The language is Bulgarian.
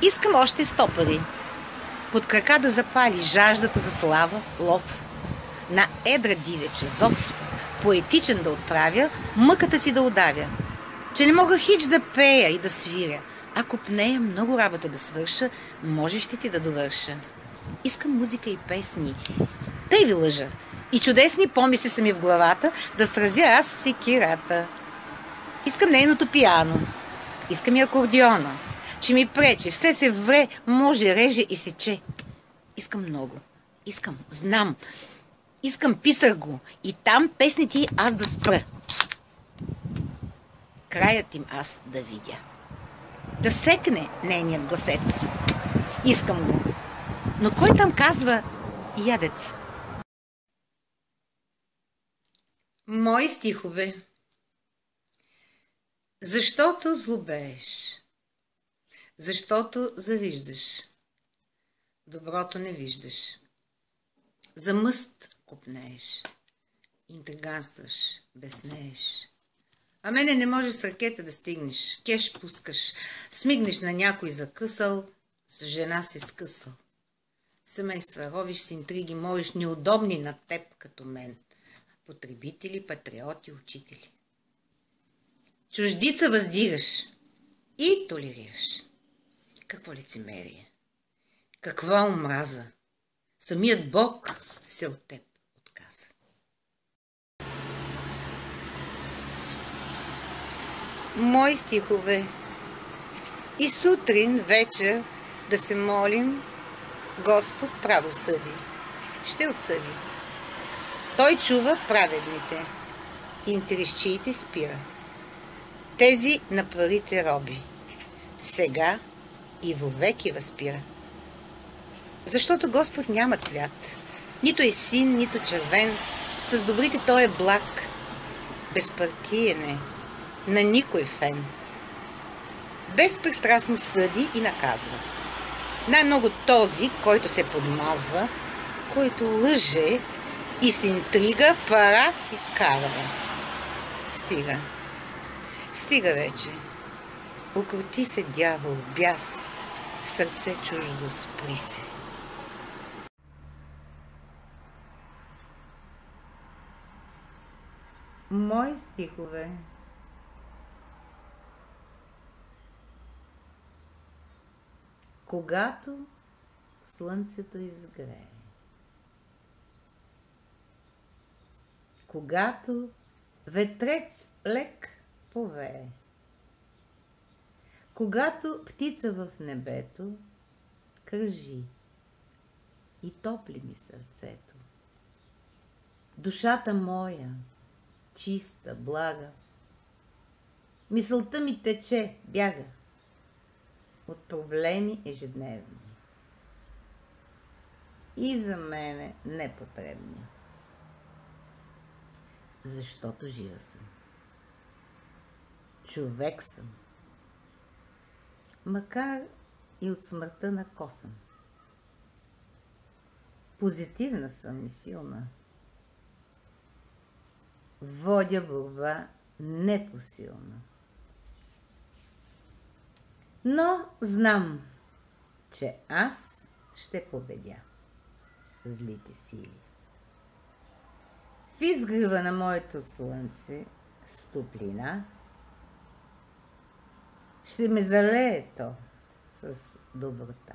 Искам още 100 пари. Под крака да запали жаждата за слава, лов, на едра дивеча зов, поетичен да отправя, мъката си да удавя. Че не мога хич да пея и да свиря. Ако пнея много работа да свърша, може ще ти да довърша. Искам музика и песни. Тъй ви лъжа. И чудесни помисли са ми в главата, да сразя аз секирата. Искам нейното пиано. Искам и акордеона. Че ми пречи, все се вре, може, реже и сече. Искам много. Искам, знам. Искам писар го. И там песните й аз да спра. Краят им аз да видя. Да секне нейният гласец. Искам го. Но кой там казва ядец? Мои стихове. Защото злобееш. Защото завиждаш. Доброто не виждаш. За мъст копнееш. Интриганстваш, безнееш. А мене не може с ракета да стигнеш. Кеш пускаш. Смигнеш на някой закъсал, с жена си скъсал. Семейства ровиш с интриги, молиш неудобни на теб като мен. Потребители, патриоти, учители. Чуждица въздигаш и толерираш. Какво лицемерие? Каква омраза? Самият Бог се от теб отказа. Мои стихове. И сутрин, вечер да се молим, Господ право съди. Ще отсъди. Той чува праведните. Интересчиите спира. Тези на парите роби. Сега и вовеки възпира. Защото Господ няма цвят. Нито е син, нито червен. С добрите той е благ. Безпартиен е. На никой фен. Безпристрастно съди и наказва. Най-много този, който се подмазва, който лъже и с интрига пара изкарва. Стига. Стига вече. Укроти се, дявол, бяс, в сърце чуждо спри се. Мои стихове. Когато слънцето изгрее, когато ветрец лек повее, когато птица в небето кръжи и топли ми сърцето, душата моя, чиста, блага, мисълта ми тече, бяга от проблеми ежедневни и за мене непотребни, защото жива съм. Човек съм, макар и от смъртта на косъм. Позитивна съм и силна. Водя борба непосилна. Но знам, че аз ще победя злите сили. В изгрева на моето слънце с топлина ще ме залее то с доброта.